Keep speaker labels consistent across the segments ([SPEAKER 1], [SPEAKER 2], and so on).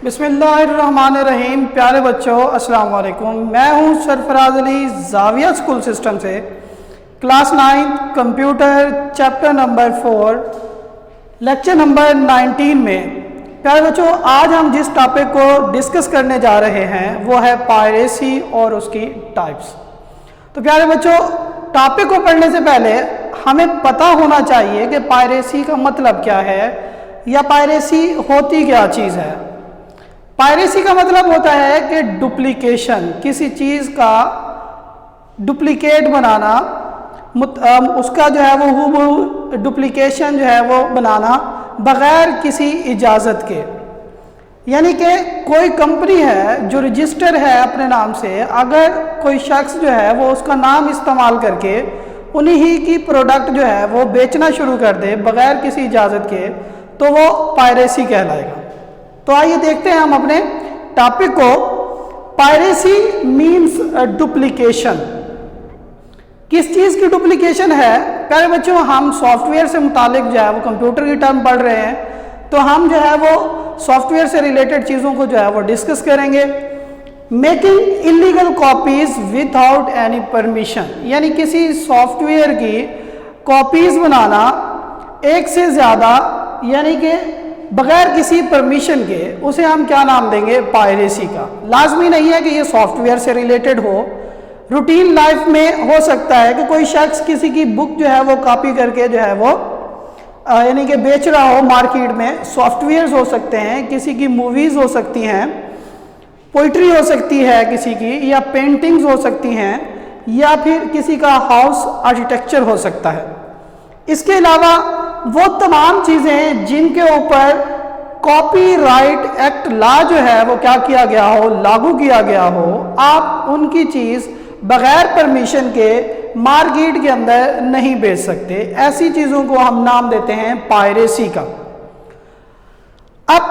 [SPEAKER 1] बिस्मिल्लाहिर्रहमानिर्रहीम। प्यारे बच्चों, अस्सलाम वालेकुम। मैं हूं सरफराज अली, जाविया स्कूल सिस्टम से, class 9 computer, chapter number 4, lecture number 19 में। प्यारे बच्चों, आज हम जिस टॉपिक को डिस्कस करने जा रहे हैं वो है पायरेसी और उसकी टाइप्स। तो प्यारे बच्चों, टॉपिक को पढ़ने से पहले हमें पता होना चाहिए कि पायरेसी का मतलब क्या है या पायरेसी होती क्या चीज़ है। पायरेसी का मतलब होता है कि डुप्लीकेशन, किसी चीज़ का डुप्लीकेट बनाना, उसका जो है वो हूबहू डुप्लीकेशन जो है वो बनाना बग़ैर किसी इजाज़त के। यानी कि कोई कंपनी है जो रजिस्टर है अपने नाम से, अगर कोई शख्स जो है वो उसका नाम इस्तेमाल करके उन्हीं की प्रोडक्ट जो है वो बेचना शुरू कर दे बग़ैर किसी इजाज़त के, तो वो पायरेसी कहलाएगा। तो आइए देखते हैं हम अपने टॉपिक को। Piracy means duplication. किस चीज़ की डुप्लीकेशन है? प्यारे बच्चों, हम सॉफ्टवेयर से मुतालिक जो है वो कंप्यूटर की टर्म पढ़ रहे हैं, तो हम जो है वो सॉफ्टवेयर से रिलेटेड चीज़ों को जो है वो डिस्कस करेंगे। Making illegal copies without any permission, यानी किसी सॉफ्टवेयर की कॉपीज़ बनाना एक से ज़्यादा, यानी कि बगैर किसी परमिशन के, उसे हम क्या नाम देंगे? पायरेसी का। लाजमी नहीं है कि ये सॉफ्टवेयर से रिलेटेड हो, रूटीन लाइफ में हो सकता है कि कोई शख्स किसी की बुक जो है वो कॉपी करके जो है वो यानी कि बेच रहा हो मार्केट में। सॉफ्टवेयर्स हो सकते हैं, किसी की मूवीज़ हो सकती हैं, पोइट्री हो सकती है किसी की, या पेंटिंग्स हो सकती हैं, या फिर किसी का हाउस आर्किटेक्चर हो सकता है। इसके अलावा वो तमाम चीज़ें जिनके ऊपर कॉपीराइट एक्ट लॉ जो है वो क्या किया गया हो, लागू किया गया हो, आप उनकी चीज़ बग़ैर परमिशन के मार्केट के अंदर नहीं बेच सकते। ऐसी चीज़ों को हम नाम देते हैं पायरेसी का। अब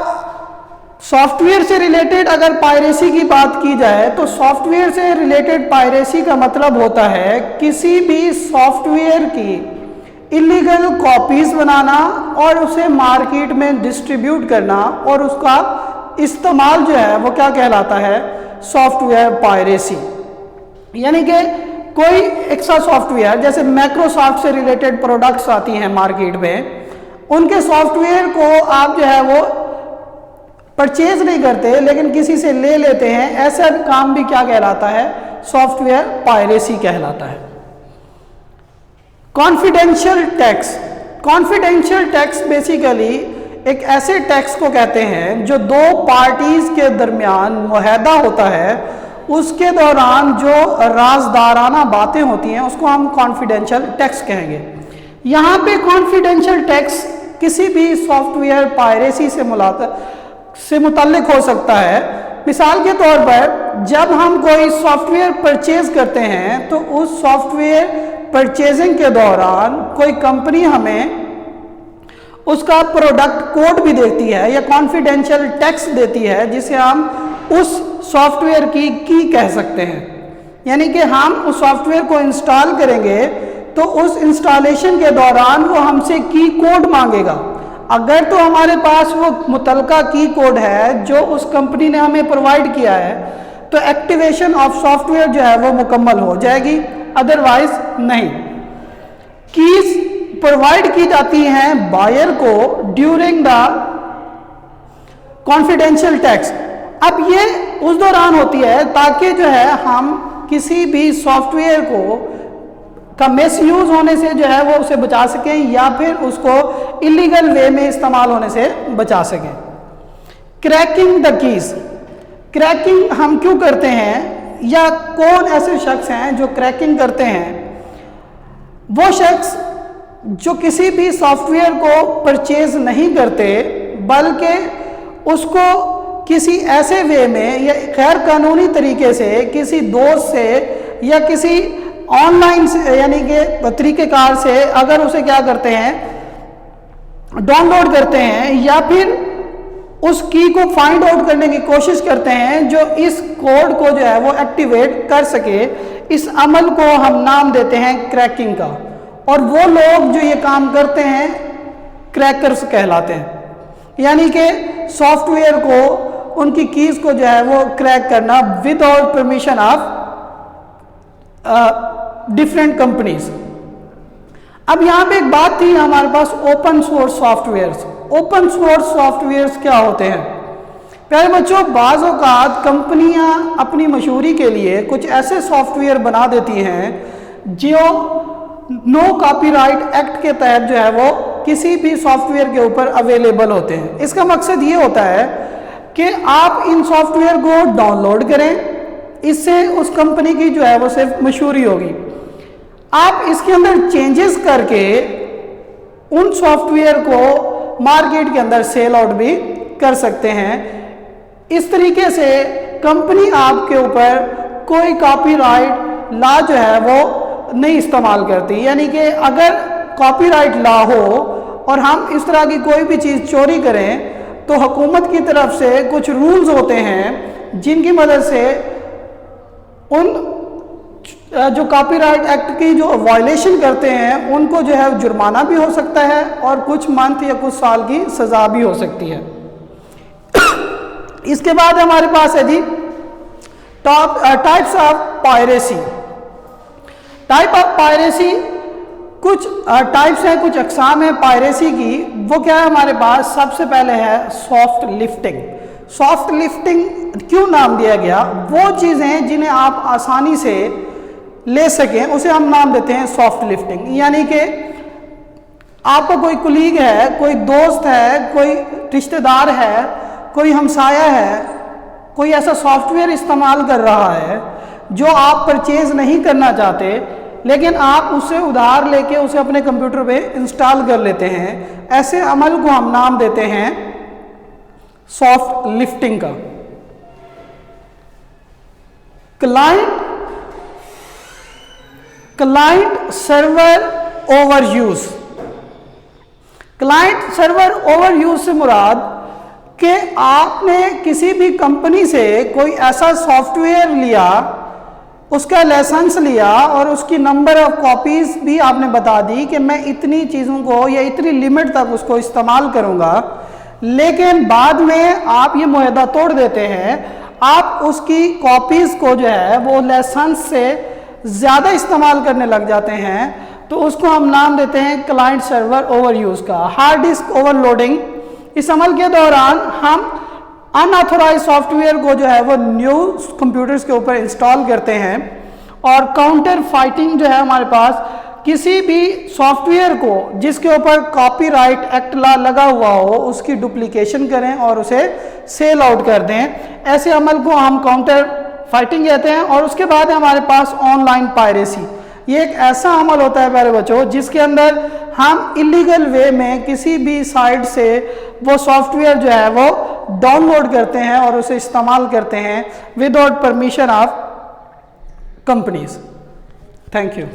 [SPEAKER 1] सॉफ्टवेयर से रिलेटेड अगर पायरेसी की बात की जाए तो सॉफ्टवेयर से रिलेटेड पायरेसी का मतलब होता है किसी भी सॉफ्टवेयर की इलीगल कॉपीज़ बनाना और उसे मार्केट में डिस्ट्रीब्यूट करना, और उसका इस्तेमाल जो है वो क्या कहलाता है? Software piracy. यानी कि कोई एक्स्ट्रा सॉफ्टवेयर, जैसे माइक्रोसॉफ्ट से रिलेटेड प्रोडक्ट्स आती हैं मार्केट में, उनके सॉफ्टवेयर को आप जो है वो परचेज नहीं करते लेकिन किसी से ले लेते हैं, ऐसा काम भी क्या कहलाता है? सॉफ्टवेयर पायरेसी कहलाता है। Confidential tax. Confidential tax basically एक ऐसे टैक्स को कहते हैं जो दो पार्टीज के दरमियान मुआहदा होता है, उसके दौरान जो राजदाराना बातें होती हैं उसको हम कॉन्फिडेंशियल टैक्स कहेंगे। यहाँ पे कॉन्फिडेंशियल टैक्स किसी भी सॉफ्टवेयर पायरेसी से मुतल्लिक हो सकता है। मिसाल के तौर पर जब हम कोई सॉफ्टवेयर परचेज करते हैं तो उस सॉफ्टवेयर परचेजिंग के दौरान कोई कंपनी हमें उसका प्रोडक्ट कोड भी देती है या कॉन्फिडेंशियल टैक्स देती है, जिसे हम उस सॉफ्टवेयर की कह सकते हैं। यानी कि हम उस सॉफ्टवेयर को इंस्टॉल करेंगे तो उस इंस्टॉलेशन के दौरान वो हमसे की कोड मांगेगा। अगर तो हमारे पास वो मुतलका की कोड है जो उस कंपनी ने हमें प्रोवाइड किया है तो एक्टिवेशन ऑफ सॉफ्टवेयर जो है वो मुकम्मल हो जाएगी, अदरवाइज नहीं। कीज प्रोवाइड की जाती हैं बायर को ड्यूरिंग द कॉन्फिडेंशियल टैक्स। अब ये उस दौरान होती है ताकि जो है हम किसी भी सॉफ्टवेयर का मिसयूज होने से जो है वो उसे बचा सकें या फिर उसको इलीगल वे में इस्तेमाल होने से बचा सकें। Cracking the keys. क्रैकिंग हम क्यों करते हैं, या कौन ऐसे शख्स हैं जो क्रैकिंग करते हैं? वो शख्स जो किसी भी सॉफ्टवेयर को परचेज नहीं करते बल्कि उसको किसी ऐसे वे में या गैर कानूनी तरीके से किसी दोस्त से या किसी ऑनलाइन से यानी कि तरीक़ेकार से अगर उसे क्या करते हैं, डाउनलोड करते हैं या फिर उस की को फाइंड आउट करने की कोशिश करते हैं जो इस कोड को जो है वो एक्टिवेट कर सके, इस अमल को हम नाम देते हैं क्रैकिंग का। और वो लोग जो ये काम करते हैं क्रैकर्स कहलाते हैं। यानी कि सॉफ्टवेयर को उनकी कीज को जो है वो क्रैक करना without permission of different companies. अब यहाँ पे एक बात थी हमारे पास open source softwares. Open source softwares क्या होते हैं? प्यारे बच्चों, बाज़ औक़ात कंपनियां अपनी मशहूरी के लिए कुछ ऐसे सॉफ्टवेयर बना देती हैं जो नो कॉपीराइट एक्ट के तहत जो है वो किसी भी सॉफ्टवेयर के ऊपर अवेलेबल होते हैं। इसका मकसद ये होता है कि आप इन सॉफ्टवेयर को डाउनलोड करें, इससे उस कंपनी की जो है वो सिर्फ मशहूरी होगी। आप इसके अंदर चेंजेस करके उन सॉफ्टवेयर को मार्केट के अंदर सेल आउट भी कर सकते हैं। इस तरीके से कंपनी आपके ऊपर कोई कॉपीराइट लॉ जो है वो नहीं इस्तेमाल करती। यानी कि अगर कॉपीराइट लॉ हो और हम इस तरह की कोई भी चीज़ चोरी करें तो हुकूमत की तरफ से कुछ रूल्स होते हैं जिनकी मदद से उन जो कॉपीराइट एक्ट की जो वायलेशन करते हैं उनको जो है जुर्माना भी हो सकता है और कुछ मंथ या कुछ साल की सज़ा भी हो सकती है। इसके बाद हमारे पास है जी types of piracy. Type of piracy, कुछ टाइप्स हैं, कुछ अकसाम है पायरेसी की। वो क्या है हमारे पास? सबसे पहले है सॉफ्ट लिफ्टिंग। सॉफ्ट लिफ्टिंग क्यों नाम दिया गया? वो चीज़ें जिन्हें आप आसानी से ले सकें उसे हम नाम देते हैं सॉफ्ट लिफ्टिंग। यानी कि आपका कोई कुलीग है, कोई दोस्त है, कोई रिश्तेदार है, कोई हमसाया है, कोई ऐसा सॉफ्टवेयर इस्तेमाल कर रहा है जो आप परचेज नहीं करना चाहते, लेकिन आप उससे उधार लेके उसे अपने कंप्यूटर पे इंस्टॉल कर लेते हैं। ऐसे अमल को हम नाम देते हैं सॉफ्ट लिफ्टिंग का। Client server over use. Client server over use से मुराद कि आपने किसी भी कंपनी से कोई ऐसा सॉफ्टवेयर लिया, उसका लाइसेंस लिया और उसकी नंबर ऑफ कॉपीज भी आपने बता दी कि मैं इतनी चीज़ों को या इतनी लिमिट तक उसको इस्तेमाल करूंगा, लेकिन बाद में आप ये मुआहदा तोड़ देते हैं, आप उसकी कॉपीज़ को जो है वो लाइसेंस से ज़्यादा इस्तेमाल करने लग जाते हैं, तो उसको हम नाम देते हैं क्लाइंट सर्वर ओवर यूज़ का। हार्ड डिस्क ओवरलोडिंग, इस अमल के दौरान हम अनऑथोराइज सॉफ्टवेयर को जो है वो न्यू कंप्यूटर्स के ऊपर इंस्टॉल करते हैं। और काउंटर फाइटिंग जो है हमारे पास, किसी भी सॉफ्टवेयर को जिसके ऊपर कॉपीराइट एक्ट लॉ लगा हुआ हो उसकी डुप्लीकेशन करें और उसे सेल आउट कर दें। ऐसे अमल को हम काउंटर फाइटिंग कहते हैं। और उसके बाद है हमारे पास ऑनलाइन पायरेसी। ये एक ऐसा अमल होता है प्यारे बच्चों जिसके अंदर हम इलीगल वे में किसी भी साइट से वो सॉफ्टवेयर जो है वो डाउनलोड करते हैं और उसे इस्तेमाल करते हैं without permission of companies. Thank you.